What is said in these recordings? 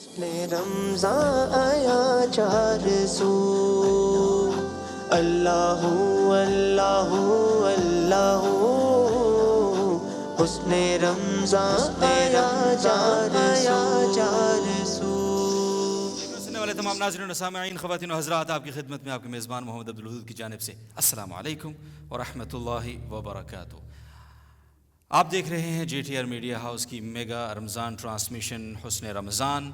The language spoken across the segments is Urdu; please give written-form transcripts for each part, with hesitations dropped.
رمضان آیا چار سو اللہ اللہ اللہ حسن رمضان آیا چار سو. سننے والے تمام ناظرین و سامعین، خواتین و حضرات، آپ کی خدمت میں آپ کے میزبان محمد عبدالودود کی جانب سے السلام علیکم ورحمۃ اللہ وبرکاتہ. آپ دیکھ رہے ہیں G T R media house کی میگا رمضان ٹرانسمیشن حسن رمضان،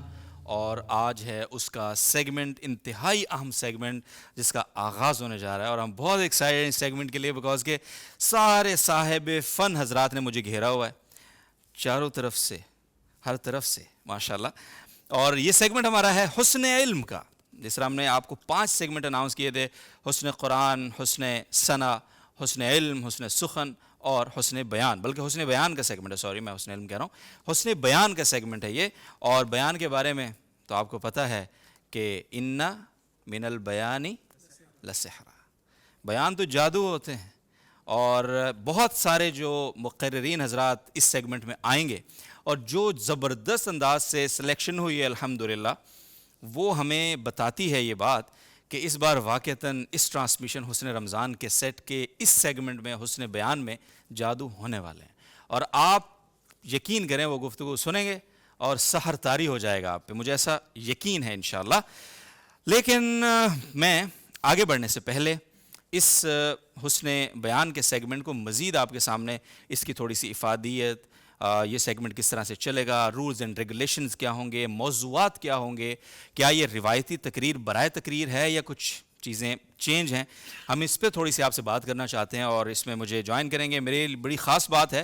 اور آج ہے اس کا سیگمنٹ، انتہائی اہم سیگمنٹ جس کا آغاز ہونے جا رہا ہے. اور ہم بہت ایکسائٹڈ ہیں اس سیگمنٹ کے لیے، بیکاز کہ سارے صاحب فن حضرات نے مجھے گھیرا ہوا ہے چاروں طرف سے، ہر طرف سے ماشاءاللہ. اور یہ سیگمنٹ ہمارا ہے حسن علم کا. جس طرح ہم نے آپ کو 5 سیگمنٹ اناؤنس کیے تھے: حسن قرآن، حسن ثنا، حسن علم، حسن سخن اور حسن بیان. بلکہ حسن بیان کا سیگمنٹ ہے، سوری میں حسن علم کہہ رہا ہوں، حسن بیان کا سیگمنٹ ہے یہ. اور بیان کے بارے میں تو آپ کو پتہ ہے کہ ان من البیان لسحرا، بیان تو جادو ہوتے ہیں. اور بہت سارے جو مقررین حضرات اس سیگمنٹ میں آئیں گے، اور جو زبردست انداز سے سلیکشن ہوئی ہے الحمدللہ، وہ ہمیں بتاتی ہے یہ بات کہ اس بار واقعتاً اس ٹرانسمیشن حسن رمضان کے سیٹ کے اس سیگمنٹ میں حسن بیان میں جادو ہونے والے ہیں. اور آپ یقین کریں وہ گفتگو سنیں گے اور سحر طاری ہو جائے گا آپ پہ، مجھے ایسا یقین ہے انشاءاللہ. لیکن میں آگے بڑھنے سے پہلے اس حسن بیان کے سیگمنٹ کو مزید آپ کے سامنے اس کی تھوڑی سی افادیت، یہ سیگمنٹ کس طرح سے چلے گا، رولز اینڈ ریگولیشنز کیا ہوں گے، موضوعات کیا ہوں گے، کیا یہ روایتی تقریر برائے تقریر ہے یا کچھ چیزیں چینج ہیں، ہم اس پہ تھوڑی سی آپ سے بات کرنا چاہتے ہیں. اور اس میں مجھے جوائن کریں گے، میری بڑی خاص بات ہے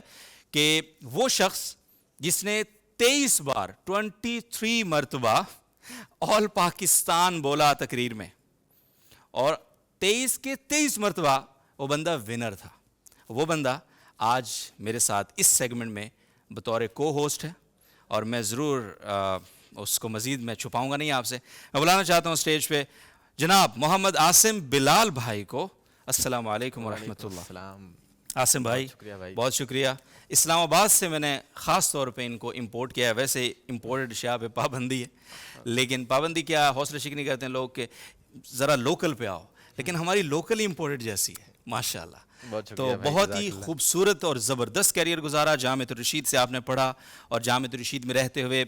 کہ وہ شخص جس نے 23 بار 23 مرتبہ آل پاکستان بولا تقریر میں، اور 23 کے 23 مرتبہ وہ بندہ ونر تھا. وہ بندہ آج میرے ساتھ اس سیگمنٹ میں بطور کو ہوسٹ ہے، اور میں ضرور اس کو مزید میں چھپاؤں گا نہیں آپ سے. میں بلانا چاہتا ہوں اسٹیج پہ جناب محمد عاصم بلال بھائی کو. السلام علیکم ورحمۃ اللہ. عاصم بھائی بہت شکریہ. اسلام آباد سے میں نے خاص طور پہ ان کو امپورٹ کیا ہے. ویسے امپورٹڈ اشیاء پہ پابندی ہے، لیکن پابندی کیا، حوصلہ شکنی کرتے ہیں لوگ کہ ذرا لوکل پہ آؤ، لیکن ہماری لوکل امپورٹڈ جیسی ہے ماشاءاللہ. تو بہت ہی خوبصورت اور زبردست کیریئر گزارا. جامعۃ الرشید سے آپ نے پڑھا، اور جامعۃ الرشید میں رہتے ہوئے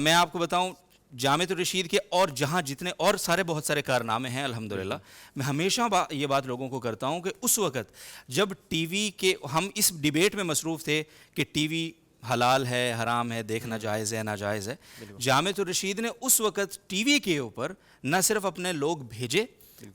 میں آپ کو بتاؤں جامعۃ الرشید کے اور جہاں جتنے اور سارے بہت سارے کارنامے ہیں الحمدللہ. میں ہمیشہ یہ بات لوگوں کو کرتا ہوں کہ اس وقت جب ٹی وی کے ہم اس ڈیبیٹ میں مصروف تھے کہ ٹی وی حلال ہے حرام ہے، دیکھنا جائز ہے ناجائز ہے، جامعۃ الرشید نے اس وقت ٹی وی کے اوپر نہ صرف اپنے لوگ بھیجے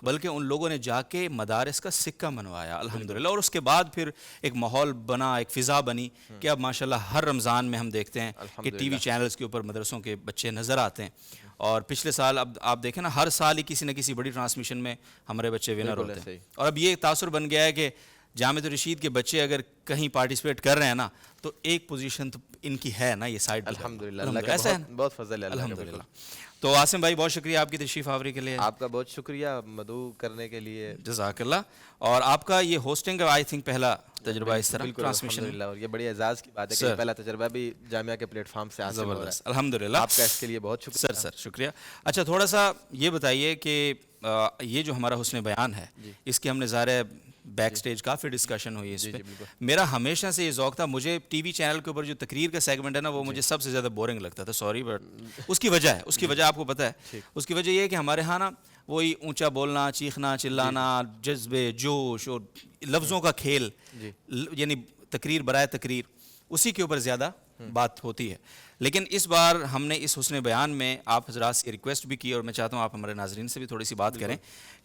بلکہ ان لوگوں نے جا کے مدارس کا سکہ منوایا الحمدللہ. اور اس کے بعد پھر ایک ماحول بنا، ایک فضا بنی کہ اب ماشاءاللہ ہر رمضان میں ہم دیکھتے ہیں کہ ٹی وی چینلز کے اوپر مدرسوں کے بچے نظر آتے ہیں. اور پچھلے سال اب آپ دیکھیں نا، ہر سال ہی کسی نہ کسی بڑی ٹرانسمیشن میں ہمارے بچے ونر ہوتے ہیں. اور اب یہ تاثر بن گیا ہے کہ جامعۃ الرشید کے بچے اگر کہیں پارٹیسپیٹ کر رہے ہیں نا تو ایک پوزیشن تو ان کی ہے نا، یہ سائڈ الحمدللہ ایسا ہے، بہت فضل ہے الحمدللہ. تو عاصم بھائی بہت شکریہ آپ کی تشریف آوری کے لیے. آپ کا بہت شکریہ مدعو کرنے کے لیے، جزاک اللہ. اور آپ کا یہ ہوسٹنگ کا آئی تھنک پہلا تجربہ اس طرح ٹرانسمیشن، الحمدللہ. اور یہ بڑی اعزاز کی بات ہے کہ پہلا تجربہ بھی جامعہ کے پلیٹ فارم سے حاصل ہو رہا ہے. الحمدللہ آپ کا اس کے لیے بہت شکریہ. سر شکریہ. اچھا تھوڑا سا یہ بتائیے کہ یہ جو ہمارا حسن بیان ہے، اس کی ہم نے ظاہر بیک سٹیج کافی ڈسکشن ہوئی اس پہ. میرا ہمیشہ سے یہ ذوق تھا، مجھے ٹی وی چینل کے اوپر جو تقریر کا سیگمنٹ ہے نا وہ مجھے سب سے زیادہ بورنگ لگتا تھا. سوری بٹ اس کی وجہ ہے، اس کی وجہ آپ کو پتہ ہے. اس کی وجہ یہ ہے کہ ہمارے ہاں نا وہی اونچا بولنا، چیخنا چلانا، جذبے جوش اور لفظوں کا کھیل، یعنی تقریر برائے تقریر، اسی کے اوپر زیادہ بات ہوتی ہے. لیکن اس بار ہم نے اس حسن بیان میں آپ حضرات سے ریکویسٹ بھی کی، اور میں چاہتا ہوں آپ ہمارے ناظرین سے بھی تھوڑی سی بات کریں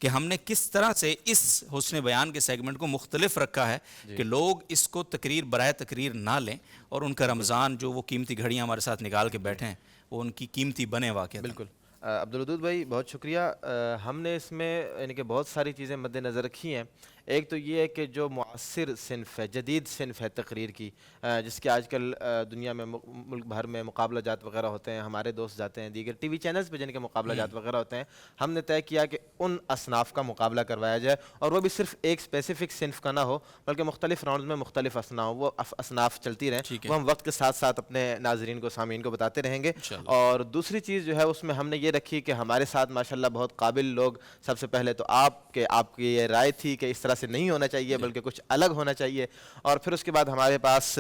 کہ ہم نے کس طرح سے اس حسن بیان کے سیگمنٹ کو مختلف رکھا ہے کہ لوگ اس کو تقریر برائے تقریر نہ لیں، اور ان کا رمضان جو وہ قیمتی گھڑیاں ہمارے ساتھ نکال کے بیٹھے ہیں وہ ان کی قیمتی بنے واقعہ. بالکل عبدالودود بھائی بہت شکریہ. ہم نے اس میں یعنی کہ بہت ساری چیزیں مد نظر رکھی ہیں. ایک تو یہ ہے کہ جو معاصر صنف ہے، جدید صنف ہے تقریر کی، جس کے آج کل دنیا میں ملک بھر میں مقابلہ جات وغیرہ ہوتے ہیں، ہمارے دوست جاتے ہیں دیگر ٹی وی چینلز پہ جن کے مقابلہ جات وغیرہ ہوتے ہیں، ہم نے طے کیا کہ ان اصناف کا مقابلہ کروایا جائے، اور وہ بھی صرف ایک اسپیسیفک صنف کا نہ ہو بلکہ مختلف راؤنڈز میں مختلف اصناف چلتی رہیں، وہ ہم وقت کے ساتھ ساتھ اپنے ناظرین کو، سامعین کو بتاتے رہیں گے۔ اور دوسری چیز جو ہے اس میں ہم نے یہ رکھی کہ ہمارے ساتھ ماشاءاللہ بہت قابل لوگ، سب سے پہلے تو آپ کی یہ رائے تھی کہ اس طرح سے نہیں ہونا چاہیے بلکہ کچھ الگ ہونا چاہیے، اور پھر اس کے بعد ہمارے پاس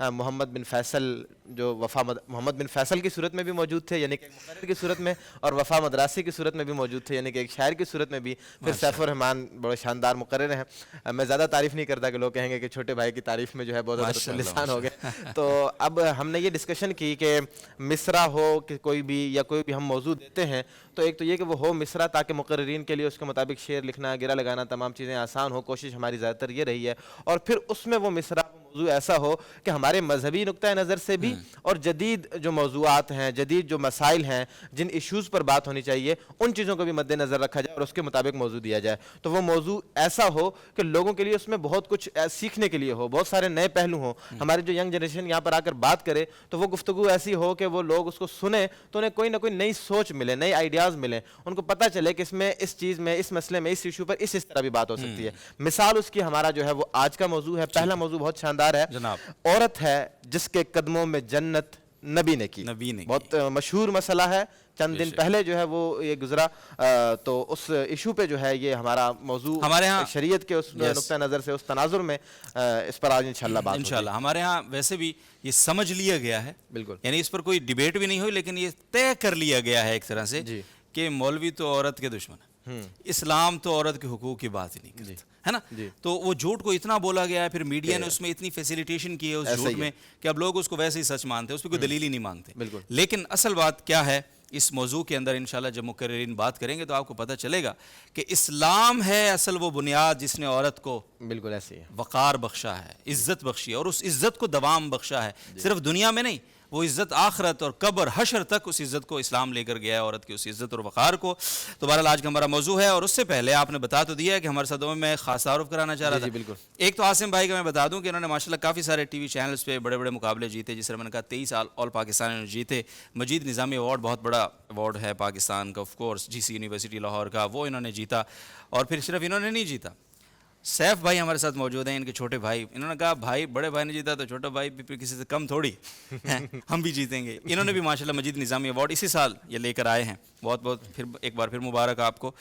محمد بن فیصل جو محمد بن فیصل کی صورت میں بھی موجود تھے، یعنی کہ ایک مقرر کی صورت میں، اور وفا مدراسی کی صورت میں بھی موجود تھے، یعنی کہ ایک شاعر کی صورت میں بھی، پھر سیف الرحمان بڑے شاندار مقرر ہیں۔ میں زیادہ تعریف نہیں کرتا کہ لوگ کہیں گے کہ چھوٹے بھائی کی تعریف میں جو ہے بہت زیادہ لسان ہو گئے، تو اب ہم نے یہ ڈسکشن کی کہ مصرع ہو کہ کوئی بھی یا کوئی بھی ہم موضوع دیتے ہیں تو ایک تو یہ کہ وہ ہو مصرع، تاکہ مقررین کے لیے اس کے مطابق شعر لکھنا، گرہ لگانا، تمام چیزیں آسان ہو، کوشش ہماری زیادہ تر یہ رہی ہے، اور پھر اس میں وہ مصرع موضوع ایسا ہو کہ ہمارے مذہبی نقطہ نظر سے بھی اور جدید جو موضوعات ہیں، جدید جو مسائل ہیں، جن ایشوز پر بات ہونی چاہیے، ان چیزوں کو بھی مد نظر رکھا جائے اور اس کے مطابق موضوع دیا جائے، تو وہ موضوع ایسا ہو کہ لوگوں کے لیے اس میں بہت کچھ سیکھنے کے لیے ہو، بہت سارے نئے پہلو ہوں، ہماری جو ینگ جنریشن یہاں پر آ کر بات کرے تو وہ گفتگو ایسی ہو کہ وہ لوگ اس کو سنیں تو انہیں کوئی نہ کوئی نئی سوچ ملے، نئے آئیڈیاز ملیں، ان کو پتہ چلے کہ اس میں، اس چیز میں، اس مسئلے میں، اس ایشو پر اس طرح بھی بات ہو سکتی ہے۔ مثال اس کی ہمارا جو ہے وہ آج کا موضوع ہے، پہلا موضوع بہت شاندار ہے، عورت ہے جس کے قدموں میں جنت نبی نے کی، بہت مشہور مسئلہ ہے، چند دن پہلے جو ہے وہ یہ گزرا، تو اس ایشو پہ جو ہے یہ ہمارا موضوع ہمارے ہاں شریعت کے اس نقطہ نظر سے، اس تناظر میں اس پر آج انشاءاللہ بات ہوگی۔ انشاءاللہ ہمارے ہاں ویسے بھی یہ سمجھ لیا گیا ہے، بالکل، یعنی اس پر کوئی ڈیبیٹ بھی نہیں ہوئی، لیکن یہ طے کر لیا گیا ہے ایک طرح سے کہ مولوی تو عورت کے دشمن ہے، اسلام تو عورت کے حقوق کی بات ہی نہیں کرتا ہے نا، تو وہ جھوٹ کو اتنا بولا گیا ہے، پھر میڈیا نے اس میں اتنی فیسیلیٹیشن کی ہے اس جھوٹ میں کہ اب لوگ اس کو ویسے ہی سچ مانتے ہیں، اس پہ کوئی دلیل ہی نہیں مانگتے۔ لیکن اصل بات کیا ہے اس موضوع کے اندر، انشاءاللہ جب مقررین بات کریں گے تو آپ کو پتہ چلے گا کہ اسلام ہے اصل وہ بنیاد جس نے عورت کو بالکل ایسے وقار بخشا ہے، عزت بخشی ہے، اور اس عزت کو دوام بخشا ہے، صرف دنیا میں نہیں، وہ عزت آخرت اور قبر حشر تک اس عزت کو اسلام لے کر گیا ہے، عورت کی اس عزت اور وقار کو۔ تو بہرحال آج کا ہمارا موضوع ہے، اور اس سے پہلے آپ نے بتا تو دیا ہے کہ ہمارے ساتھ میں خاص تعارف کرانا چاہ رہا تھا۔ ایک تو عاصم بھائی کا میں بتا دوں کہ انہوں نے ماشاءاللہ کافی سارے ٹی وی چینلز پہ بڑے بڑے مقابلے جیتے، جس طرح میں نے کہا 23 آل پاکستان انہوں نے جیتے، مجید نظامی ایوارڈ بہت بڑا ایوارڈ ہے پاکستان کا، of course G C university Lahore کا، وہ انہوں نے جیتا، اور پھر صرف انہوں نے نہیں جیتا، سیف بھائی ہمارے ساتھ موجود ہیں، ان کے چھوٹے بھائی، انہوں نے کہا بھائی بڑے بھائی نے جیتا تو چھوٹا بھائی بھی پھر کسی سے کم تھوڑی ہم بھی جیتیں گے۔ انہوں نے بھی ماشاءاللہ مجید نظامی ایوارڈ اسی سال یہ لے کر آئے ہیں، بہت بہت پھر ایک بار پھر مبارک آپ کو۔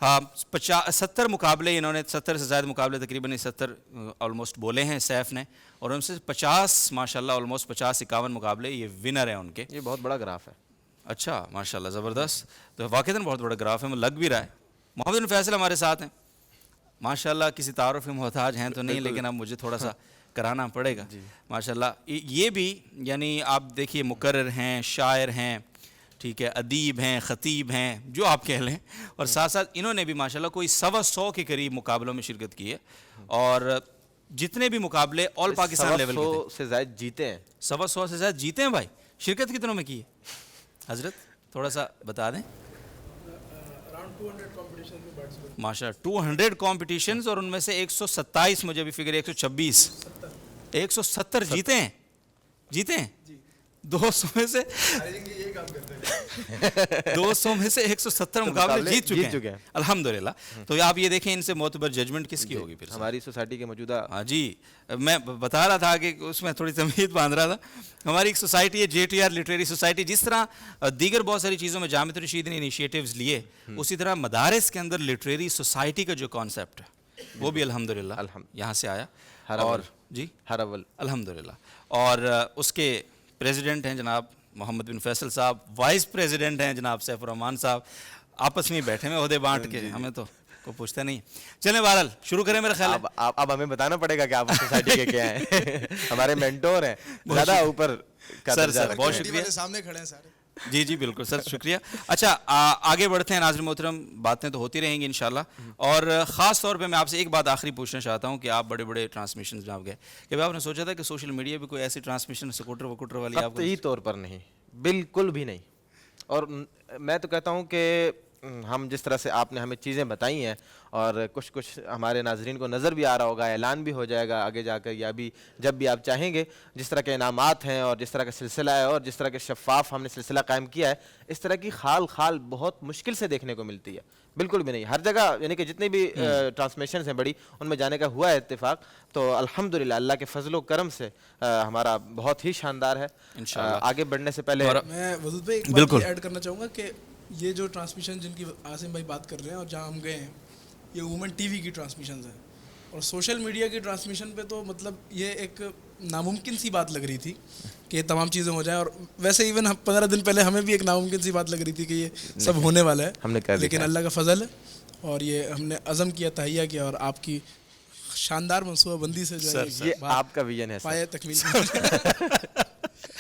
70 مقابلے انہوں نے، 70 سے زائد مقابلے تقریباً 70 آلموسٹ بولے ہیں سیف نے، اور ان سے 50 ماشاءاللہ آلموسٹ 50-51 مقابلے یہ ونر ہیں ان کے۔ یہ بہت بڑا گراف ہے۔ اچھا ماشاءاللہ زبردست، تو واقعاً بہت بڑا گراف ہے، لگ بھی رہا ہے۔ محمد بن فیصل ہمارے ساتھ ہیں، ماشاءاللہ کسی تعارف کے محتاج ہیں تو نہیں، لیکن اب مجھے تھوڑا سا کرانا پڑے گا ماشاءاللہ۔ یہ بھی یعنی آپ دیکھیے مقرر ہیں، شاعر ہیں، ٹھیک ہے، ادیب ہیں، خطیب ہیں، جو آپ کہہ لیں، اور ساتھ ساتھ انہوں نے بھی ماشاءاللہ کوئی 125 کے قریب مقابلوں میں شرکت کی ہے، اور جتنے بھی مقابلے آل پاکستان لیول کے 100 سے زائد جیتے ہیں، 125 سے زائد جیتے ہیں بھائی۔ شرکت کتنوں میں کی ہے حضرت، تھوڑا سا بتا دیں۔ ماشاء 200 کمپٹیشنز، اور ان میں سے 127 مجھے بھی فگر 170 جیتے ہیں، جیتے ہیں 200 میں سے 170 مقابلے جیت چکے ہیں الحمدللہ۔ تو آپ یہ دیکھیں ان سے معتبر ججمنٹ کس کی ہوگی پھر ہماری سوسائٹی کے موجودہ۔ ہاں جی، میں بتا رہا تھا کہ اس میں تھوڑی تمہید باندھ رہا تھا، ہماری ایک سوسائٹی ہے JTR لٹریری سوسائٹی، جس طرح دیگر بہت ساری چیزوں میں جامعۃ الرشید نے انیشیٹیوز لیے، اسی طرح مدارس کے اندر لٹریری سوسائٹی کا جو کانسیپٹ ہے وہ بھی الحمدللہ یہاں سے آیا، اور جی ہر اول الحمدللہ، اور اس کے پریزیڈنٹ ہیں جناب محمد بن فیصل صاحب، وائس پریزیڈنٹ ہیں جناب سیف الرحمان صاحب، آپس میں بیٹھے ہوئے عہدے بانٹ کے، ہمیں تو کوئی پوچھتا نہیں۔ چلیں بہرحال شروع کریں، میرا خیال ہے اب ہمیں بتانا پڑے گا کہ آپ سوسائٹی کے کیا ہیں، ہمارے مینٹور ہیں، زیادہ اوپر سر بہت شکریہ، سامنے کھڑے ہیں سارے۔ جی جی بالکل سر شکریہ۔ اچھا آگے بڑھتے ہیں ناظرین محترم، باتیں تو ہوتی رہیں گی انشاءاللہ، اور خاص طور پہ میں آپ سے ایک بات آخری پوچھنا چاہتا ہوں کہ آپ بڑے بڑے ٹرانسمیشنز میں آپ گئے، کہ آپ نے سوچا تھا کہ سوشل میڈیا پہ کوئی ایسی ٹرانسمیشن سکوٹر وکوٹر والی آپ کو؟ قطعی طور پر نہیں، بالکل بھی نہیں، اور میں تو کہتا ہوں کہ ہم جس طرح سے آپ نے ہمیں چیزیں بتائی ہیں اور کچھ ہمارے ناظرین کو نظر بھی آ رہا ہوگا, اعلان بھی ہو جائے گا آگے جا کر یا بھی جب بھی آپ چاہیں گے, جس طرح کے انعامات ہیں اور جس طرح کا سلسلہ ہے اور جس طرح کے شفاف ہم نے سلسلہ قائم کیا ہے, اس طرح کی خال بہت مشکل سے دیکھنے کو ملتی ہے, بالکل بھی نہیں ہر جگہ. یعنی کہ جتنی بھی ٹرانسمیشنز ہیں بڑی, ان میں جانے کا ہوا ہے اتفاق, تو الحمدللہ اللہ کے فضل و کرم سے ہمارا بہت ہی شاندار ہے. آگے بڑھنے سے پہلے میں ودود بھائی ایک بات ایڈ کرنا چاہوں گا کہ یہ جو ٹرانسمیشن جن کی عاصم بھائی بات کر رہے ہیں اور جہاں ہم گئے ہیں, یہ عموماً ٹی وی کی ٹرانسمیشنز ہیں, اور سوشل میڈیا کی ٹرانسمیشن پہ تو مطلب یہ ایک ناممکن سی بات لگ رہی تھی کہ یہ تمام چیزیں ہو جائیں. اور ویسے ایون 15 دن پہلے ہمیں بھی ایک ناممکن سی بات لگ رہی تھی کہ یہ سب ہونے والا ہے, ہم نے کر لیکن اللہ کا فضل ہے اور یہ ہم نے عزم کیا, تہیہ کیا, اور آپ کی شاندار منصوبہ بندی سے جو ہے یہ آپ کا ویژن ہے پائے تکمیل.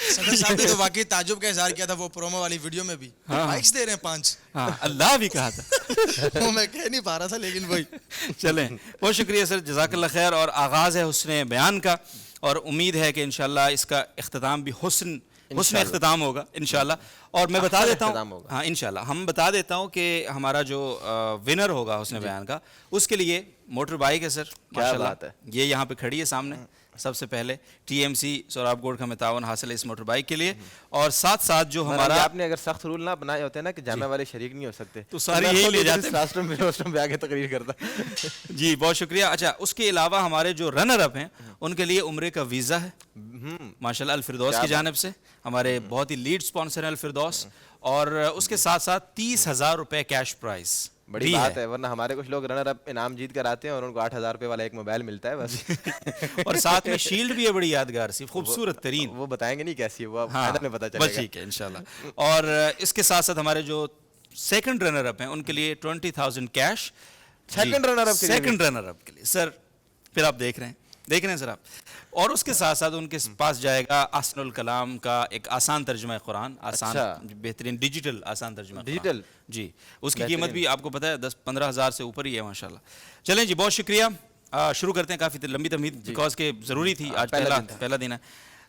صدر صاحب نے تو واقعی تعجب کا اظہار کیا تھا وہ پرومو والی ویڈیو میں بھی, مائکس دے رہے ہیں 5. ہاں اللہ بھی کہا تھا, وہ میں کہہ نہیں پا رہا تھا لیکن وہی. چلیں بہت شکریہ سر, جزاک اللہ خیر. اور آغاز ہے حسن بیان کا, اور امید ہے کہ انشاءاللہ اس کا اختتام بھی حسن اختتام ہوگا انشاءاللہ. اور میں بتا دیتا ہوں, ہاں انشاءاللہ ہم بتا دیتا ہوں کہ ہمارا جو ونر ہوگا حسن بیان کا, اس کے لیے موٹر بائک ہے سر, ماشاءاللہ یہ یہاں پہ کھڑی ہے سامنے. سب سے پہلے ٹی ایم سی سوراب گوڑ کا تعاون حاصل ہے اس موٹر بائک کے لیے. اور ساتھ ساتھ جو ہمارا آپ نے اگر سخت رول نہ بنائے ہوتے نا کہ جامعہ والے شریک نہیں ہو سکتے تو سارے یہی لے جاتے پہ آ کے تقریر کرتا. جی بہت شکریہ. اچھا اس کے علاوہ ہمارے جو رنر اپ ہیں ان کے لیے عمرے کا ویزا ہے ماشاءاللہ الفردوس کی جانب سے, ہمارے بہت ہی لیڈ سپانسر ہیں الفردوس. اور اس کے ساتھ ساتھ 30,000 روپے کیش پرائز, بڑی بات ہے, ورنہ ہمارے کچھ لوگ رنر اپ انعام جیت کر آتے ہیں اور ان کو 8,000 روپے والا ایک موبائل ملتا ہے بس. اور ساتھ میں شیلڈ بھی ہے بڑی یادگار سی, خوبصورت ترین. وہ بتائیں گے نہیں کیسی ہے, وہ فائنل میں پتہ چلے گا. بس ٹھیک ہے انشاءاللہ. اور اس کے ساتھ ساتھ ہمارے جو سیکنڈ رنر اپ ہیں ان کے لیے 20,000 کیش. سیکنڈ رنر اپ کے لیے سر, پھر آپ دیکھ رہے ہیں سر آپ. اور اس کے ساتھ ساتھ ان کے پاس جائے گا احسن الکلام کا ایک آسان ترجمہ قرآن, آسان بہترین ڈیجیٹل آسان ترجمہ ڈیجیٹل. جی اس کی قیمت بھی آپ کو پتہ ہے 10-15 ہزار سے اوپر ہی ہے ماشاءاللہ. چلیں جی بہت شکریہ. شروع کرتے ہیں, کافی لمبی تمہید بیکاز کہ ضروری تھی, آج پہلا دن ہے.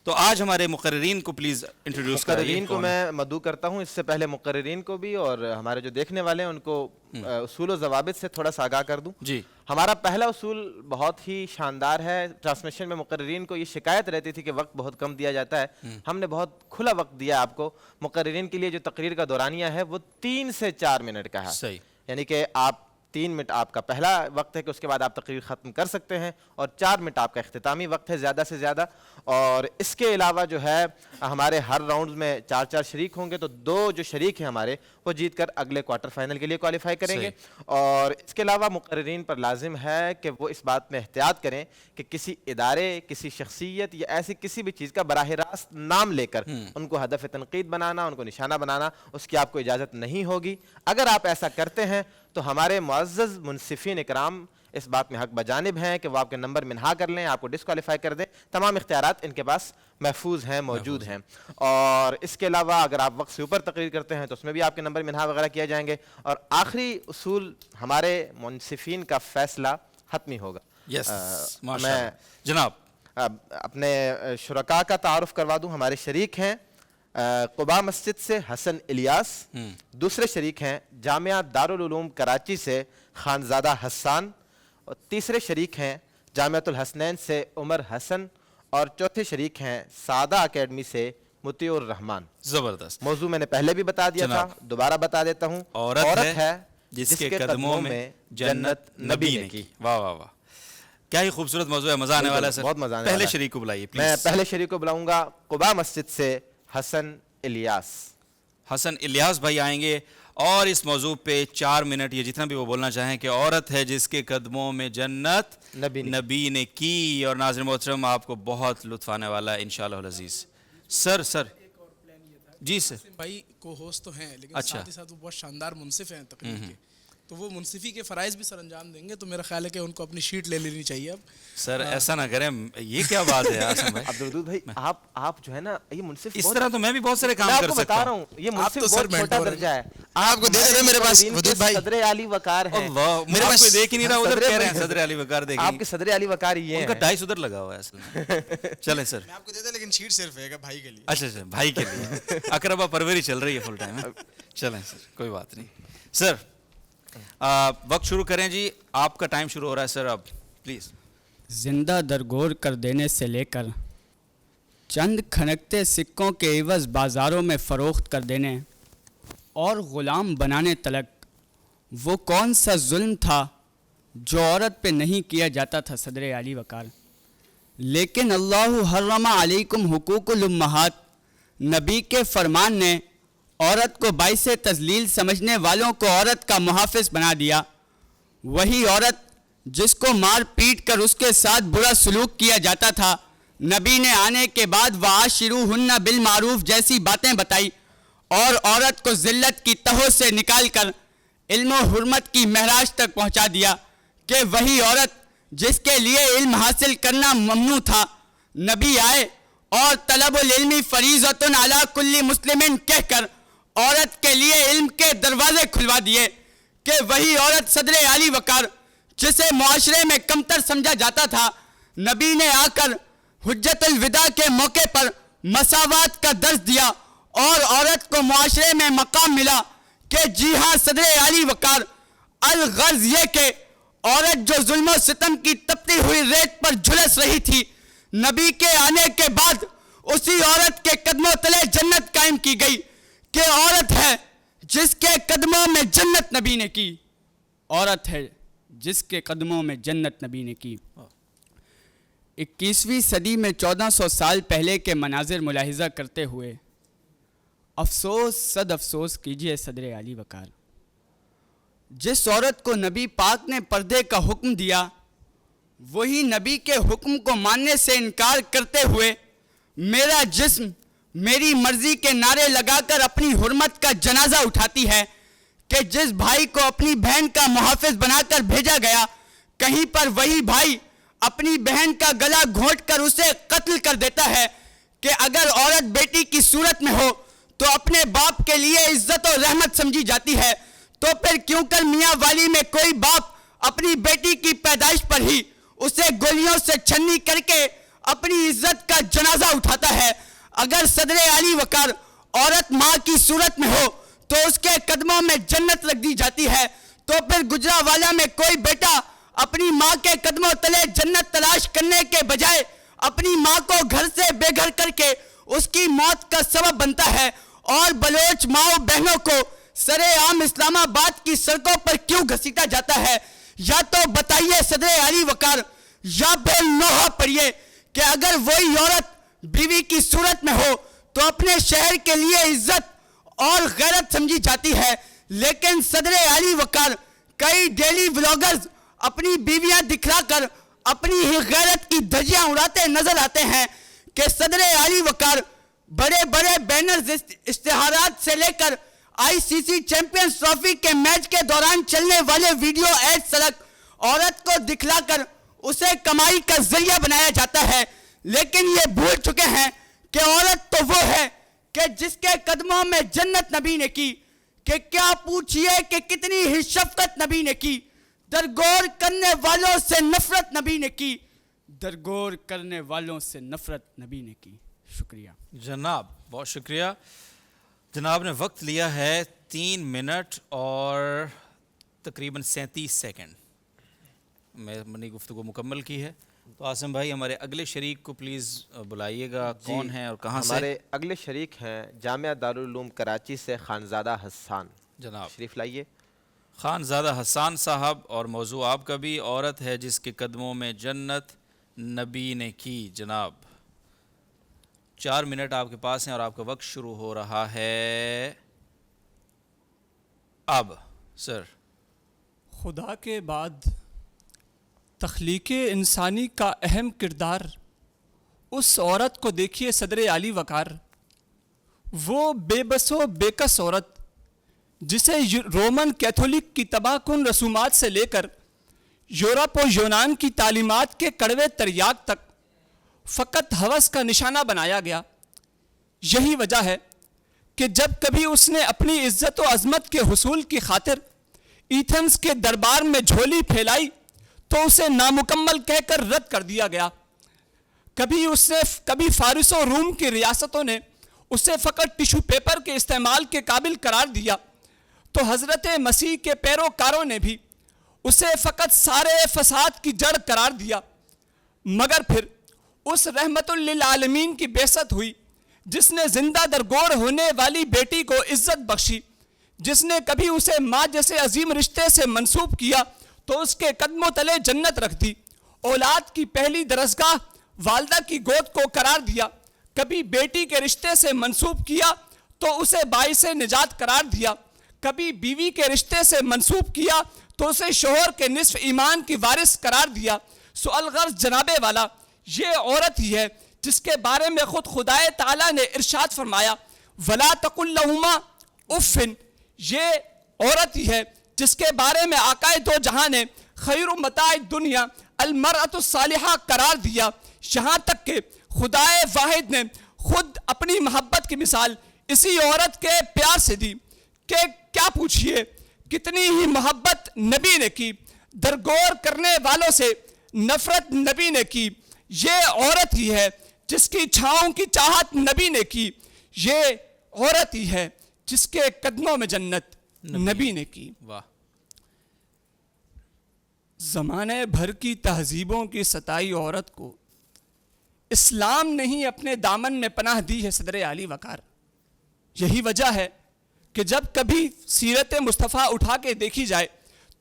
تو آج ہمارے مقررین کو پلیز انٹروڈیوس کرائیے. مقررین کو میں مدعو کرتا ہوں. اس سے پہلے مقررین کو بھی اور ہمارے جو دیکھنے والے ہیں ان کو اصول و ضوابط سے تھوڑا سا آگاہ کر دوں. جی ہمارا پہلا اصول بہت ہی شاندار ہے. ٹرانسمیشن میں مقررین کو یہ شکایت رہتی تھی کہ وقت بہت کم دیا جاتا ہے. ہم نے بہت کھلا وقت دیا آپ کو. مقررین کے لیے جو تقریر کا دورانیہ ہے وہ 3 سے 4 منٹ کا ہے. صحیح, یعنی کہ آپ 3 منٹ آپ کا پہلا وقت ہے کہ اس کے بعد آپ تقریر ختم کر سکتے ہیں, اور 4 منٹ آپ کا اختتامی وقت ہے زیادہ سے زیادہ. اور اس کے علاوہ جو ہے ہمارے ہر راؤنڈ میں 4 شریک ہوں گے, تو 2 جو شریک ہیں ہمارے وہ جیت کر اگلے کوارٹر فائنل کے لیے کوالیفائی کریں گے. اور اس کے علاوہ مقررین پر لازم ہے کہ وہ اس بات میں احتیاط کریں کہ کسی ادارے, کسی شخصیت یا ایسی کسی بھی چیز کا براہ راست نام لے کر ان کو ہدف تنقید بنانا, ان کو نشانہ بنانا, اس کی آپ کو اجازت نہیں ہوگی. اگر آپ ایسا کرتے ہیں تو ہمارے معزز منصفین اکرام اس بات میں حق بجانب ہیں کہ وہ آپ کے نمبر منہا کر لیں, آپ کو ڈسکوالیفائی کر دیں. تمام اختیارات ان کے پاس محفوظ ہیں, موجود ہیں. اور اس کے علاوہ اگر آپ وقت سے اوپر تقریر کرتے ہیں تو اس میں بھی آپ کے نمبر منہا وغیرہ کیے جائیں گے. اور آخری اصول ہمارے منصفین کا فیصلہ حتمی ہوگا. یس میں جناب اپنے شرکاء کا تعارف کروا دوں. ہمارے شریک ہیں قباء مسجد سے حسن الیاس, دوسرے شریک ہیں جامعہ دارالعلوم کراچی سے خانزادہ حسان, اور تیسرے شریک ہیں جامعۃ الحسنین سے عمر حسن, اور چوتھے شریک ہیں سعادہ اکیڈمی سے مطیع الرحمان. زبردست. موضوع میں نے پہلے بھی بتا دیا تھا, دوبارہ بتا دیتا ہوں. عورت ہے جس کے قدموں میں جنت نبی نے کی. واہ واہ واہ, کیا ہی خوبصورت موضوع ہے, مزہ آنے والا ہے سر. بہت مزہ آنے والا ہے. پہلے شریک کو بلائیے پلیز. میں پہلے شریک کو بلاؤں گا قباء مسجد سے حسن الیاس. حسن الیاس بھائی آئیں گے اور اس موضوع پہ 4 منٹ یا جتنا بھی وہ بولنا چاہیں کہ عورت ہے جس کے قدموں میں جنت نبی نے کی. اور ناظرین محترم آپ کو بہت لطف آنے والا ہے انشاءاللہ العزیز. سر جی سر بھائی کو ہوسٹ تو ہیں, لیکن ساتھ ہی ساتھ وہ بہت شاندار منصف ہیں تقریر کے, تو وہ منصفی کے فرائض بھی سر انجام دیں گے. تو میرا خیال ہے کہ ان کو اپنی شیٹ لے لینی چاہیے اب. سر ایسا نہ کریں, یہ کیا بات ہے آسم بھائی. عبدالودود بھائی آپ جو ہے نا یہ منصف اس طرح تو میں بھی بہت سارے کام کر سکتا ہوں. یہ منصف بہت چھوٹا درجہ ہے. آپ کو دے دیں میرے پاس ودود بھائی. صدر علی وقار ہے. میرے پاس دیکھ ہی نہیں رہا, ادھر کہہ رہے ہیں صدر علی وقار دیکھیں. آپ کے صدر علی وقار یہ ہیں, ان کا 2.5 ادھر لگا ہوا ہے اصل میں. چلیں سر میں آپ کو دے دیں, لیکن شیٹ صرف ہے بھائی کے لیے. اچھا بھائی کے لیے. اقربا پروری چل رہی ہے فل ٹائم. چلیں سر کوئی بات نہیں. سر وقت شروع کریں جی, آپ کا ٹائم شروع ہو رہا ہے سر, اب پلیز. زندہ درگور کر دینے سے لے کر چند کھنکتے سکوں کے عوض بازاروں میں فروخت کر دینے اور غلام بنانے تلک وہ کون سا ظلم تھا جو عورت پہ نہیں کیا جاتا تھا صدر عالی وقار. لیکن اللہ حرم علیکم حقوق الامہات, نبی کے فرمان نے عورت کو باعث تذلیل سمجھنے والوں کو عورت کا محافظ بنا دیا. وہی عورت جس کو مار پیٹ کر اس کے ساتھ برا سلوک کیا جاتا تھا, نبی نے آنے کے بعد وعاشروہن بالمعروف جیسی باتیں بتائی اور عورت کو ذلت کی تہوں سے نکال کر علم و حرمت کی معراج تک پہنچا دیا کہ وہی عورت جس کے لیے علم حاصل کرنا ممنوع تھا, نبی آئے اور طلب العلم فریضۃ علی کل مسلم کہہ کر عورت کے لیے علم کے دروازے کھلوا دیے کہ وہی عورت صدر عالی وقار جسے معاشرے میں کمتر سمجھا جاتا تھا, نبی نے آ کر حجت الوداع کے موقع پر مساوات کا درس دیا اور عورت کو معاشرے میں مقام ملا کہ جی ہاں صدر عالی وقار. الغرض یہ کہ عورت جو ظلم و ستم کی تپتی ہوئی ریت پر جھلس رہی تھی, نبی کے آنے کے بعد اسی عورت کے قدموں تلے جنت قائم کی گئی کہ عورت ہے جس کے قدموں میں جنت نبی نے کی, عورت ہے جس کے قدموں میں جنت نبی نے کی. 21ویں صدی میں 1400 سال پہلے کے مناظر ملاحظہ کرتے ہوئے افسوس صد افسوس کیجئے صدر عالی وقار. جس عورت کو نبی پاک نے پردے کا حکم دیا, وہی نبی کے حکم کو ماننے سے انکار کرتے ہوئے میرا جسم میری مرضی کے نعرے لگا کر اپنی حرمت کا جنازہ اٹھاتی ہے کہ جس بھائی کو اپنی بہن کا محافظ بنا کر بھیجا گیا, کہیں پر وہی بھائی اپنی بہن کا گلا گھونٹ کر اسے قتل کر دیتا ہے کہ اگر عورت بیٹی کی صورت میں ہو تو اپنے باپ کے لیے عزت و رحمت سمجھی جاتی ہے, تو پھر کیوں کر میاں والی میں کوئی باپ اپنی بیٹی کی پیدائش پر ہی اسے گولیوں سے چھنی کر کے اپنی عزت کا جنازہ اٹھاتا ہے. اگر صدر عالی وقار عورت ماں کی صورت میں ہو تو اس کے قدموں میں جنت رکھ دی جاتی ہے, تو پھر گجرانوالہ میں کوئی بیٹا اپنی ماں کے قدموں تلے جنت تلاش کرنے کے بجائے اپنی ماں کو گھر سے بے گھر کر کے اس کی موت کا سبب بنتا ہے, اور بلوچ ماؤں بہنوں کو سر عام اسلام آباد کی سڑکوں پر کیوں گھسیٹا جاتا ہے؟ یا تو بتائیے صدر عالی وقار, یا پھر نوحہ پڑھیے کہ اگر وہی عورت بیوی کی صورت میں ہو تو اپنے شہر کے لیے عزت اور غیرت سمجھی جاتی ہے, لیکن صدر عالی وقار کئی ڈیلی ولاگرز اپنی بیویاں دکھلا کر اپنی ہی غیرت کی دھجیاں اڑاتے نظر آتے ہیں کہ صدر عالی وقار بڑے بڑے بینرز اشتہارات سے لے کر آئی سی سی چیمپئنز ٹرافی کے میچ کے دوران چلنے والے ویڈیو ایڈ سلک عورت کو دکھلا کر اسے کمائی کا ذریعہ بنایا جاتا ہے, لیکن یہ بھول چکے ہیں کہ عورت تو وہ ہے کہ جس کے قدموں میں جنت نبی نے کی, کہ کیا پوچھئے کہ کتنی ہی شفقت نبی نے کی, درگور کرنے والوں سے نفرت نبی نے کی, درگور کرنے والوں سے نفرت نبی نے کی. شکریہ جناب, بہت شکریہ. جناب نے وقت لیا ہے 3 منٹ اور تقریباً 37 سیکنڈ میں اپنی گفتگو مکمل کی ہے. تو عاصم بھائی ہمارے اگلے شریک کو پلیز بلائیے گا, کون ہیں اور کہاں سے؟ ہمارے اگلے شریک ہیں جامعہ دارالعلوم کراچی سے خانزادہ حسان. جناب شریف لائیے. خانزادہ حسان صاحب, اور موضوع آپ کا بھی عورت ہے جس کے قدموں میں جنت نبی نے کی. جناب 4 منٹ آپ کے پاس ہیں اور آپ کا وقت شروع ہو رہا ہے اب. سر, خدا کے بعد تخلیق انسانی کا اہم کردار اس عورت کو دیکھیے صدر عالی وقار, وہ بے بس و بے کس عورت جسے رومن کیتھولک کی تباہ کن رسومات سے لے کر یورپ و یونان کی تعلیمات کے کڑوے تریاق تک فقط ہوس کا نشانہ بنایا گیا. یہی وجہ ہے کہ جب کبھی اس نے اپنی عزت و عظمت کے حصول کی خاطر ایتھنز کے دربار میں جھولی پھیلائی تو اسے نامکمل کہہ کر رد کر دیا گیا. کبھی فارس و روم کی ریاستوں نے اسے فقط ٹیشو پیپر کے استعمال کے قابل قرار دیا. تو حضرت مسیح کے پیروکاروں نے بھی اسے فقط سارے فساد کی جڑ قرار دیا، مگر پھر اس رحمت للعالمین کی بعثت ہوئی جس نے زندہ درگور ہونے والی بیٹی کو عزت بخشی، جس نے کبھی اسے ماں جیسے عظیم رشتے سے منسوب کیا تو اس کے قدموں تلے جنت رکھ دی، اولاد کی پہلی درسگاہ والدہ کی گود کو قرار دیا، کبھی بیٹی کے رشتے سے منسوب کیا تو اسے باعث نجات قرار دیا، کبھی بیوی کے رشتے سے منسوب کیا تو اسے شوہر کے نصف ایمان کی وارث قرار دیا۔ سو الغرض جناب والا، یہ عورت ہی ہے جس کے بارے میں خود خدائے تعالیٰ نے ارشاد فرمایا وَلَا تَقُلْ لَهُمَا اُفٍّ، یہ عورت ہی ہے جس کے بارے میں آقائے دو جہاں نے خیر متاع الدنیا المرأۃ الصالحہ قرار دیا، یہاں تک کہ خدائے واحد نے خود اپنی محبت کی مثال اسی عورت کے پیار سے دی کہ کیا پوچھئے کتنی ہی محبت نبی نے کی، درگور کرنے والوں سے نفرت نبی نے کی، یہ عورت ہی ہے جس کی چھاؤں کی چاہت نبی نے کی، یہ عورت ہی ہے جس کے قدموں میں جنت نبی نے کی۔ واہ، زمانے بھر کی تہذیبوں کی ستائی عورت کو اسلام نے ہی اپنے دامن میں پناہ دی ہے صدر عالی وقار۔ یہی وجہ ہے کہ جب کبھی سیرت مصطفیٰ اٹھا کے دیکھی جائے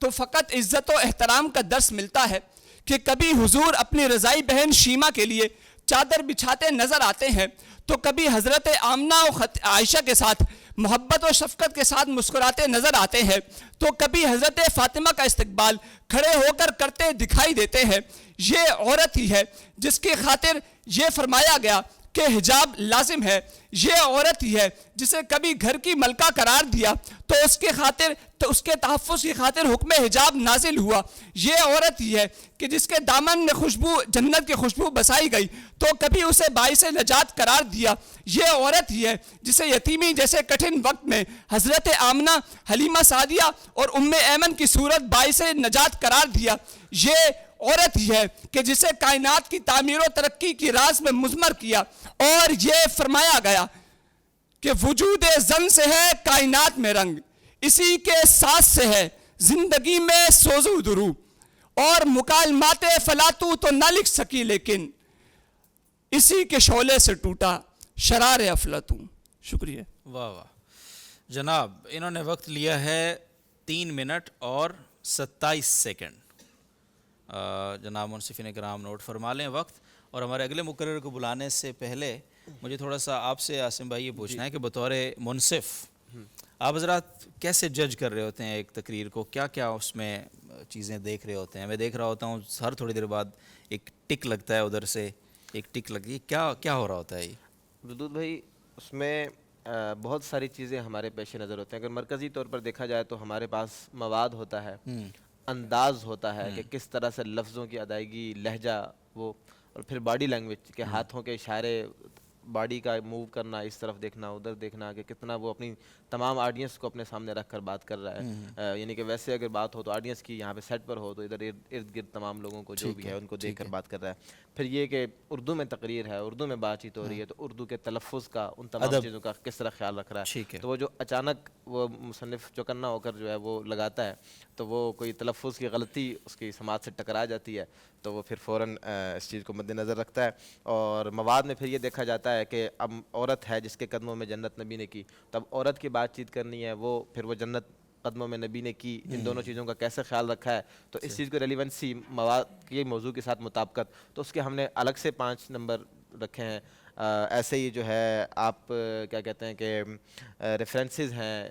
تو فقط عزت و احترام کا درس ملتا ہے کہ کبھی حضور اپنی رضائی بہن شیمہ کے لیے چادر بچھاتے نظر آتے ہیں تو کبھی حضرت آمنہ و عائشہ کے ساتھ محبت و شفقت کے ساتھ مسکراتے نظر آتے ہیں تو کبھی حضرت فاطمہ کا استقبال کھڑے ہو کر کرتے دکھائی دیتے ہیں۔ یہ عورت ہی ہے جس کی خاطر یہ فرمایا گیا کہ حجاب لازم ہے، یہ عورت ہی ہے جسے کبھی گھر کی ملکہ قرار دیا تو اس کے خاطر تو اس کے تحفظ کی خاطر حکم حجاب نازل ہوا، یہ عورت ہی ہے کہ جس کے دامن میں خوشبو جنت کی خوشبو بسائی گئی تو کبھی اسے باعث نجات قرار دیا، یہ عورت ہی ہے جسے یتیمی جیسے کٹھن وقت میں حضرت آمنہ، حلیمہ سعدیہ اور ام ایمن کی صورت باعث نجات قرار دیا، یہ عورت ہی ہے کہ جسے کائنات کی تعمیر و ترقی کی راز میں مضمر کیا اور یہ فرمایا گیا کہ وجود زن سے ہے کائنات میں رنگ، اسی کے ساز سے ہے زندگی میں سوز و درو، اور مکالمات فلاتو تو نہ لکھ سکی لیکن اسی کے شعلے سے ٹوٹا شرار افلاطوں۔ شکریہ۔ واہ واہ جناب، انہوں نے وقت لیا ہے 3 منٹ اور 27 سیکنڈ۔ جناب منصفین کرام نوٹ فرما لیں وقت، اور ہمارے اگلے مقرر کو بلانے سے پہلے مجھے تھوڑا سا آپ سے عاصم بھائی یہ پوچھنا ہے کہ بطور منصف آپ حضرات کیسے جج کر رہے ہوتے ہیں ایک تقریر کو، کیا کیا اس میں چیزیں دیکھ رہے ہوتے ہیں؟ میں دیکھ رہا ہوتا ہوں ہر تھوڑی دیر بعد ایک ٹک لگتا ہے، ادھر سے ایک ٹک لگتی ہے، کیا ہو رہا ہوتا ہے یہ؟ ودود بھائی، اس میں بہت ساری چیزیں ہمارے پیش نظر ہوتے ہیں۔ اگر مرکزی طور پر دیکھا جائے تو ہمارے پاس مواد ہوتا ہے، انداز ہوتا ہے کہ کس طرح سے لفظوں کی ادائیگی، لہجہ، وہ، اور پھر باڈی لینگویج کے ہاتھوں کے اشارے، باڈی کا موو کرنا، اس طرف دیکھنا، ادھر دیکھنا، کہ کتنا وہ اپنی تمام آڈینس کو اپنے سامنے رکھ کر بات کر رہا ہے۔ یعنی کہ ویسے اگر بات ہو تو آڈینس کی یہاں پہ سیٹ پر ہو تو ادھر ارد گرد تمام لوگوں کو جو بھی ہے ان کو دیکھ کر بات کر رہا ہے۔ پھر یہ کہ اردو میں تقریر ہے، اردو میں بات چیت ہو رہی ہے تو اردو کے تلفظ کا، ان تمام چیزوں کا کس طرح خیال رکھ رہا ہے۔ تو وہ جو اچانک وہ مصنف چوکنا ہو کر جو ہے وہ لگاتا ہے تو وہ کوئی تلفظ کی غلطی اس کی سماعت سے ٹکرا جاتی ہے تو وہ پھر فوراً اس چیز کو مد نظر رکھتا ہے۔ اور مواد میں پھر یہ دیکھا جاتا ہے کہ اب عورت ہے جس کے قدموں میں جنت نبی نے کی، تو اب عورت کی بات چیت کرنی ہے، وہ پھر وہ جنت قدموں میں نبی نے کی، ان دونوں چیزوں کا کیسے خیال رکھا ہے، تو اس چیز کو ریلیونسی مواد کی موضوع کے ساتھ مطابقت، تو اس کے ہم نے الگ سے 5 نمبر رکھے ہیں۔ ایسے ہی جو ہے آپ کیا کہتے ہیں کہ ریفرنسز ہیں،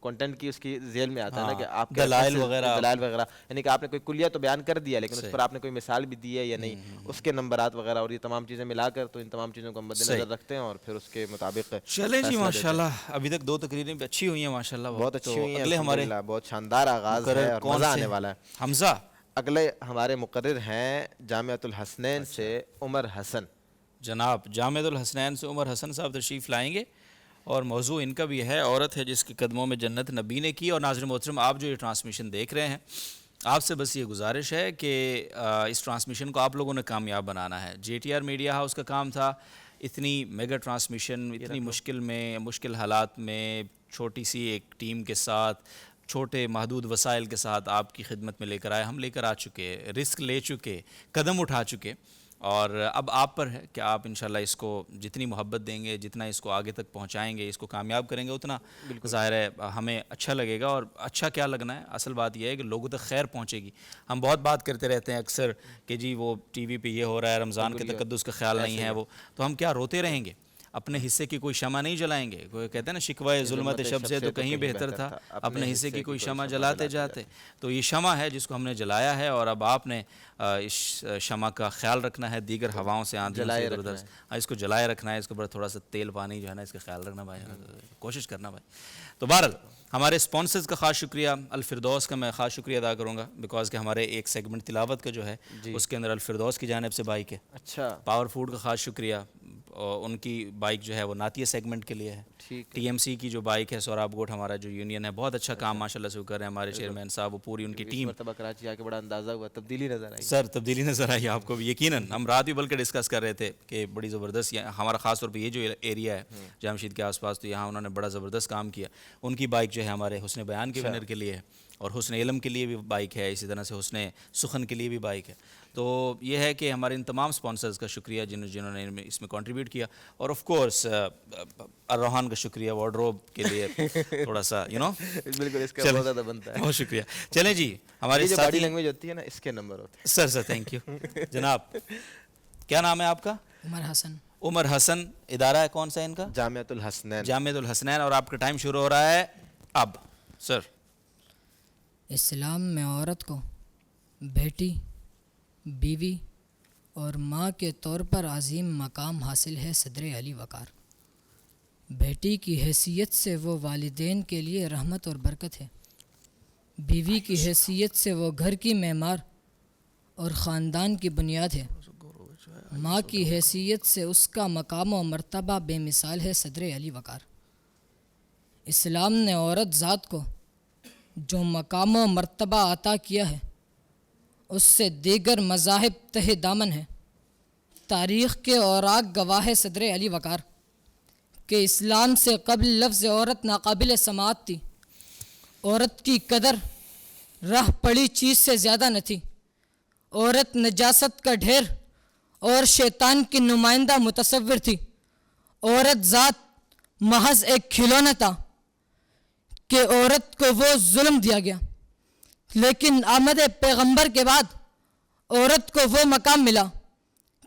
کنٹینٹ کی اس کی ذیل میں آتا ہے نا کہ آپ کے دلائل وغیرہ، یعنی کہ آپ نے کوئی کلیہ تو بیان کر دیا لیکن اس پر آپ نے کوئی مثال بھی دی ہے یا نہیں، اس کے نمبرات وغیرہ، اور یہ تمام چیزیں ملا کر تو ان تمام چیزوں کو مد نظر رکھتے ہیں اور پھر اس کے مطابق چلیں جی ماشاءاللہ ابھی تک 2 تقریریں بھی اچھی ہوئی ہیں ماشاءاللہ، بہت اچھی ہوئی ہیں، اگلے ہمارے بہت شاندار آغاز ہے اور مزہ آنے والا ہے۔ حمزہ، اگلے ہمارے مقرر ہیں جامعۃ الحسنین سے عمر حسن۔ جناب جامعۃ الحسنین سے عمر حسن صاحب تشریف لائیں گے اور موضوع ان کا بھی ہے عورت ہے جس کے قدموں میں جنت نبی نے کی۔ اور ناظرین محترم، آپ جو یہ ٹرانسمیشن دیکھ رہے ہیں، آپ سے بس یہ گزارش ہے کہ اس ٹرانسمیشن کو آپ لوگوں نے کامیاب بنانا ہے۔ JTR میڈیا ہاؤس کا کام تھا اتنی میگا ٹرانسمیشن، اتنی مشکل حالات میں چھوٹی سی ایک ٹیم کے ساتھ چھوٹے محدود وسائل کے ساتھ آپ کی خدمت میں لے کر آئے. ہم لے کر آ چکے, رسک لے چکے, قدم اٹھا چکے, اور اب آپ پر ہے کہ آپ انشاءاللہ اس کو جتنی محبت دیں گے, جتنا اس کو آگے تک پہنچائیں گے, اس کو کامیاب کریں گے, اتنا ظاہر ہے ہمیں اچھا لگے گا. اور اچھا کیا لگنا ہے, اصل بات یہ ہے کہ لوگوں تک خیر پہنچے گی. ہم بہت بات کرتے رہتے ہیں اکثر کہ جی وہ ٹی وی پہ یہ ہو رہا ہے, رمضان کے تقدس کا خیال نہیں ہے, وہ تو ہم کیا روتے رہیں گے؟ اپنے حصے کی کوئی شمع نہیں جلائیں گے؟ کوئی کہتے ہیں نا شکوہ ظلمت شب سے تو کہیں بہتر تھا اپنے حصے کی کوئی شمع جلاتے جاتے. تو یہ شمع ہے جس کو ہم نے جلایا ہے, اور اب آپ نے اس شمع کا خیال رکھنا ہے, دیگر ہواؤں سے, آندھیوں سے ادھر ادھر اس کو جلائے رکھنا ہے. اس کے اوپر تھوڑا سا تیل پانی جو ہے نا اس کا خیال رکھنا بھائی, کوشش کرنا بھائی. تو بہرحال ہمارے اسپانسرز کا خاص شکریہ, الفردوس کا میں خاص شکریہ ادا کروں گا, بیکاز کہ ہمارے ایک سیگمنٹ تلاوت کا جو ہے اس کے اندر الفردوس کی جانب سے بائک ہے. اچھا, پاور فوڈ کا خاص شکریہ, ان کی بائک جو ہے وہ نعتیہ سیگمنٹ کے لیے ہے. ٹی ایم سی کی جو بائک ہے, سوراب گوٹ ہمارا جو یونین ہے, بہت اچھا کام ماشاءاللہ سے کر رہے ہیں ہمارے چیئرمین صاحب, وہ پوری ان کی ٹیم. مرتبہ کراچی آ کے بڑا اندازہ ہوا, تبدیلی نظر آئی. سر تبدیلی نظر آئی آپ کو بھی یقیناً. ہم رات بھی بلکہ ڈسکس کر رہے تھے کہ بڑی زبردست ہمارا خاص طور پہ یہ جو ایریا ہے جامشید کے آس پاس, تو یہاں انہوں نے بڑا زبردست کام کیا. ان کی بائک جو ہے ہمارے حسن بیان کے ونر کے لیے ہے, اور حسن علم کے لیے بھی بائک ہے, اسی طرح سے حسن سخن کے لیے بھی بائک ہے. تو یہ ہے کہ ہمارے ان تمام سپانسرز کا شکریہ جنہوں نے اس میں کنٹریبیوٹ کیا, اور آف کورس الروحان کا شکریہ وارڈروب کے لیے تھوڑا سا بالکل اس کا بہت زیادہ بنتا ہے. بہت شکریہ. چلیں جی, ہماری جو باڈی لینگویج ہوتی ہے نا, اس کے نمبر ہوتے ہیں. سر تھینک یو جناب. کیا نام ہے آپ کا؟ عمر حسن. عمر حسن. ادارہ ہے کون سا ان کا؟ جامعۃ الحسنین. جامعۃ الحسنین. اور آپ کا ٹائم شروع ہو رہا ہے اب. سر. اسلام میں عورت کو بیٹی, بیوی اور ماں کے طور پر عظیم مقام حاصل ہے. صدر علی وقار. بیٹی کی حیثیت سے وہ والدین کے لیے رحمت اور برکت ہے. بیوی کی حیثیت سے وہ گھر کی معمار اور خاندان کی بنیاد ہے. ماں کی حیثیت سے اس کا مقام و مرتبہ بے مثال ہے. صدر علی وقار. اسلام نے عورت ذات کو جو مقام و مرتبہ عطا کیا ہے اس سے دیگر مذاہب تہ دامن ہے. تاریخ کے اوراق گواہ ہے صدر علی وقار کہ اسلام سے قبل لفظ عورت ناقابل سماعت تھی. عورت کی قدر راہ پڑی چیز سے زیادہ نہ تھی. عورت نجاست کا ڈھیر اور شیطان کی نمائندہ متصور تھی. عورت ذات محض ایک کھلونا تھا کہ عورت کو وہ ظلم دیا گیا, لیکن آمد پیغمبر کے بعد عورت کو وہ مقام ملا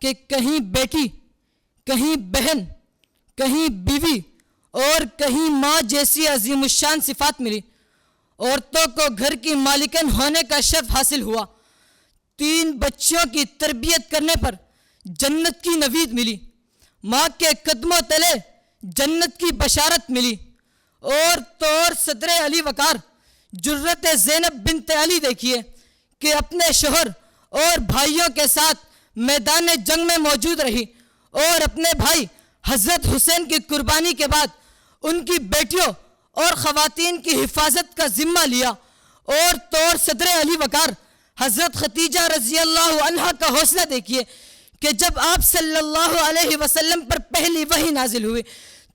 کہ کہیں بیٹی, کہیں بہن, کہیں بیوی اور کہیں ماں جیسی عظیم الشان صفات ملی. عورتوں کو گھر کی مالکن ہونے کا شرف حاصل ہوا. 3 بچوں کی تربیت کرنے پر جنت کی نوید ملی. ماں کے قدموں تلے جنت کی بشارت ملی. اور طور صدر علی وقار جرت زینب بنت علی دیکھیے کہ اپنے شوہر اور بھائیوں کے ساتھ میدان جنگ میں موجود رہی, اور اپنے بھائی حضرت حسین کی قربانی کے بعد ان کی بیٹیوں اور خواتین کی حفاظت کا ذمہ لیا. اور طور صدر علی وقار حضرت ختیجہ رضی اللہ عنہا کا حوصلہ دیکھیے کہ جب آپ صلی اللہ علیہ وسلم پر پہلی وحی نازل ہوئی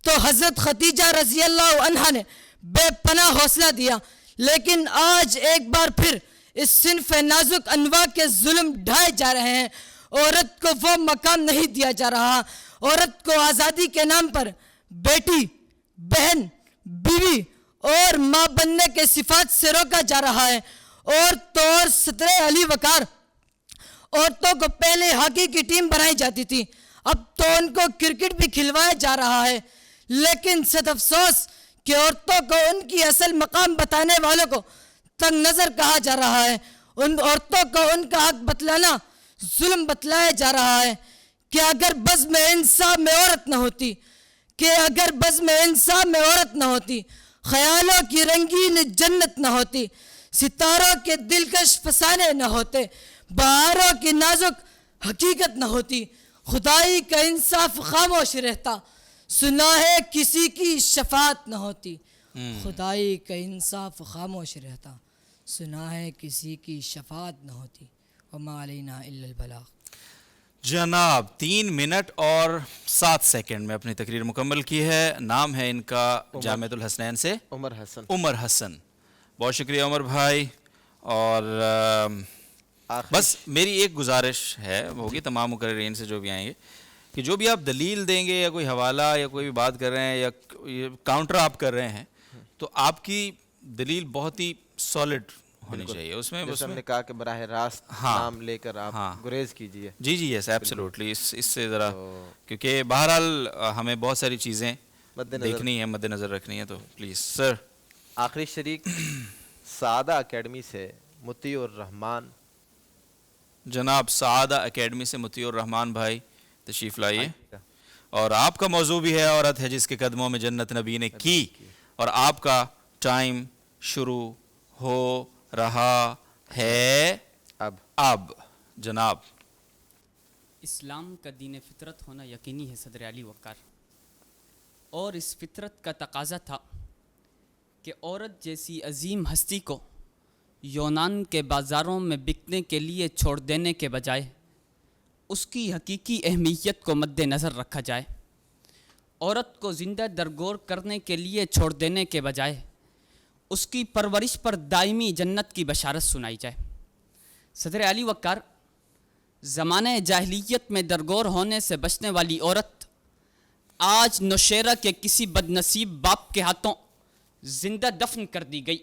تو حضرت ختیجہ رضی اللہ عنہا نے بے پناہ حوصلہ دیا. لیکن آج ایک بار پھر اس صنف نازک انواع کے ظلم ڈھائے جا رہے ہیں. عورت کو وہ مقام نہیں دیا جا رہا. عورت کو آزادی کے نام پر بیٹی, بہن, بیوی اور ماں بننے کے صفات سے روکا جا رہا ہے. اور طور صدر علی وقار عورتوں کو پہلے ہاکی کی ٹیم بنائی جاتی تھی, اب تو ان کو کرکٹ بھی کھلوایا جا رہا ہے. لیکن صد افسوس کہ عورتوں کو ان کی اصل مقام بتانے والوں کو تنگ نظر کہا جا رہا ہے. ان عورتوں کو ان کا حق بتلانا ظلم بتلایا جا رہا ہے. کہ اگر بزم انصاف میں عورت نہ ہوتی, کہ اگر بزم انصاف میں عورت نہ ہوتی, خیالوں کی رنگین جنت نہ ہوتی, ستاروں کے دلکش فسانے نہ ہوتے, بہاروں کی نازک حقیقت نہ ہوتی, خدائی کا انصاف خاموش رہتا, سنا ہے کسی کی شفاعت نہ ہوتی. خدائی کا انصاف خاموش رہتا, سنا ہے کسی کی شفاعت نہ ہوتی. وما علینا الا البلاغ. جناب 3 منٹ اور 7 سیکنڈ میں اپنی تقریر مکمل کی ہے. نام ہے ان کا جامعۃ الحسنین سے عمر حسن. بہت شکریہ عمر بھائی. اور بس میری ایک گزارش ہے، ہوگی تمام مقررین سے جو بھی آئیں گے، کہ جو بھی آپ دلیل دیں گے یا کوئی حوالہ یا کوئی بھی بات کر رہے ہیں یا کاؤنٹر آپ کر رہے ہیں، تو آپ کی دلیل بہت ہی سالڈ ہونی چاہیے. اس میں ہم نے کہا کہ براہ راست نام لے کر آپ گریز کیجئے. جی یس ایبسلیوٹلی. اس سے ذرا کیونکہ بہرحال ہمیں بہت ساری چیزیں دیکھنی ہے، مد نظر رکھنی ہے، تو پلیز سر. آخری شریک سعادہ اکیڈمی سے مطیع الرحمان. جناب سعادہ اکیڈمی سے مطیع الرحمان بھائی تشریف لائیے. اور آپ کا موضوع بھی ہے عورت ہے جس کے قدموں میں جنت نبی نے کی، اور آپ کا ٹائم شروع ہو رہا ہے اب. جناب اسلام کا دین فطرت ہونا یقینی ہے صدر علی وقار، اور اس فطرت کا تقاضا تھا کہ عورت جیسی عظیم ہستی کو یونان کے بازاروں میں بکنے کے لیے چھوڑ دینے کے بجائے اس کی حقیقی اہمیت کو مد نظر رکھا جائے. عورت کو زندہ درگور کرنے کے لیے چھوڑ دینے کے بجائے اس کی پرورش پر دائمی جنت کی بشارت سنائی جائے. صدر علی وقار، زمانہ جاہلیت میں درگور ہونے سے بچنے والی عورت آج نوشیرہ کے کسی بد نصیب باپ کے ہاتھوں زندہ دفن کر دی گئی.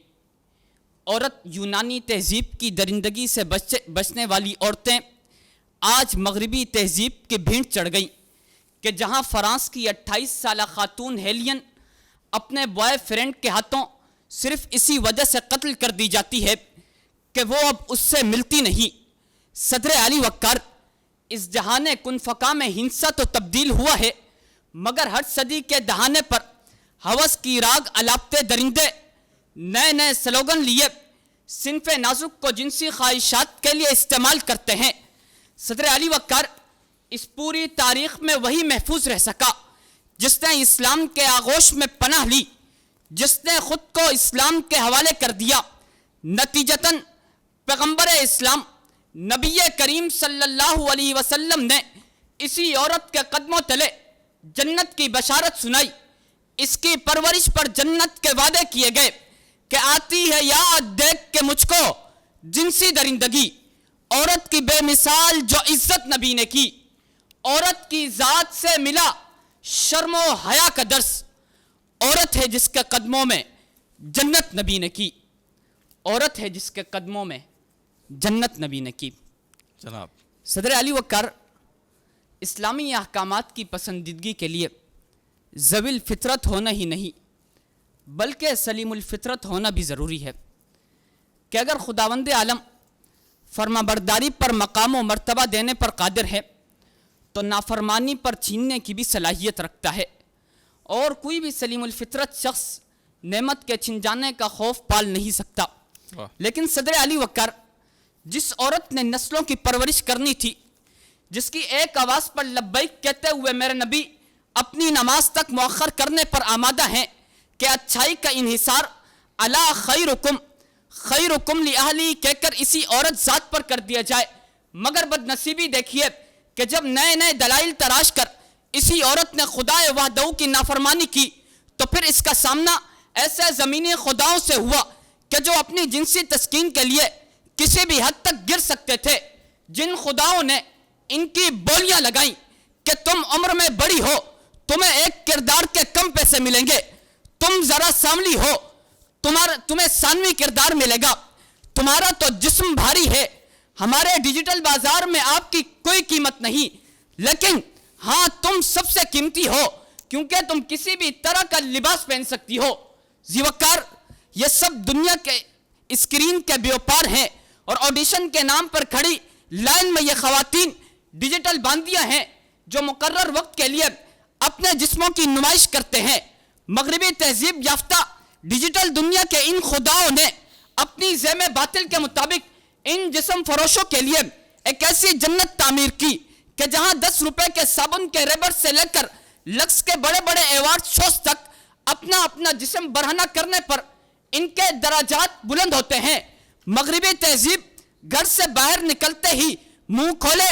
عورت یونانی تہذیب کی درندگی سے بچنے والی عورتیں آج مغربی تہذیب کی بھینٹ چڑھ گئیں کہ جہاں فرانس کی 28 سالہ خاتون ہیلین اپنے بوائے فرینڈ کے ہاتھوں صرف اسی وجہ سے قتل کر دی جاتی ہے کہ وہ اب اس سے ملتی نہیں. صدر علی وقار، اس جہان کن فقا میں ہنسا تو تبدیل ہوا ہے، مگر ہر صدی کے دہانے پر ہوس کی راگ الاپتے درندے نئے نئے سلوگن لیے صنف نازک کو جنسی خواہشات کے لیے استعمال کرتے ہیں. صدر علی وقار، اس پوری تاریخ میں وہی محفوظ رہ سکا جس نے اسلام کے آغوش میں پناہ لی، جس نے خود کو اسلام کے حوالے کر دیا. نتیجتاً پیغمبر اسلام نبی کریم صلی اللہ علیہ وسلم نے اسی عورت کے قدموں تلے جنت کی بشارت سنائی. اس کی پرورش پر جنت کے وعدے کیے گئے کہ آتی ہے یاد دیکھ کے مجھ کو جنسی درندگی. عورت کی بے مثال جو عزت نبی نے کی، عورت کی ذات سے ملا شرم و حیا کا درس. عورت ہے جس کے قدموں میں جنت نبی نے کی، عورت ہے جس کے قدموں میں جنت نبی نے کی. جناب صدر علی وقار، اسلامی احکامات کی پسندیدگی کے لیے ذوی الفطرت ہونا ہی نہیں بلکہ سلیم الفطرت ہونا بھی ضروری ہے کہ اگر خداوند عالم فرما برداری پر مقام و مرتبہ دینے پر قادر ہے تو نافرمانی پر چھیننے کی بھی صلاحیت رکھتا ہے، اور کوئی بھی سلیم الفطرت شخص نعمت کے چھن جانے کا خوف پال نہیں سکتا. لیکن صدر علی وقار، جس عورت نے نسلوں کی پرورش کرنی تھی، جس کی ایک آواز پر لبیک کہتے ہوئے میرے نبی اپنی نماز تک مؤخر کرنے پر آمادہ ہیں کہ اچھائی کا انحصار الا خیرکم لأہلی کہہ کر اسی عورت ذات پر کر دیا جائے، مگر بد نصیبی دیکھیے کہ جب نئے نئے دلائل تراش کر اسی عورت نے خدا وحدہ کی نافرمانی کی تو پھر اس کا سامنا ایسے زمینی خداؤں سے ہوا کہ جو اپنی جنسی تسکین کے لیے کسی بھی حد تک گر سکتے تھے، جن خداؤں نے ان کی بولیاں لگائیں کہ تم عمر میں بڑی ہو، تمہیں ایک کردار کے کم پیسے ملیں گے، تم ذرا ساملی ہو، تمہیں ثانوی کردار ملے گا، تمہارا تو جسم بھاری ہے، ہمارے ڈیجیٹل بازار میں آپ کی کوئی قیمت نہیں، لیکن ہاں تم سب سے قیمتی ہو کیونکہ تم کسی بھی طرح کا لباس پہن سکتی ہو. ذی وقار، یہ سب دنیا کے اسکرین کے بیوپار ہیں، اور آڈیشن کے نام پر کھڑی لائن میں یہ خواتین ڈیجیٹل باندیاں ہیں جو مقرر وقت کے لیے اپنے جسموں کی نمائش کرتے ہیں. مغربی تہذیب یافتہ ڈیجیٹل دنیا کے ان خداؤں نے اپنی ذہن باطل کے مطابق ان جسم فروشوں کے لیے ایک ایسی جنت تعمیر کی کہ جہاں 10 روپے کے صابن کے ریبر سے لے کر لکس کے بڑے بڑے ایوارڈ شوز تک اپنا جسم برہنہ کرنے پر ان کے درجات بلند ہوتے ہیں. مغربی تہذیب گھر سے باہر نکلتے ہی منہ کھولے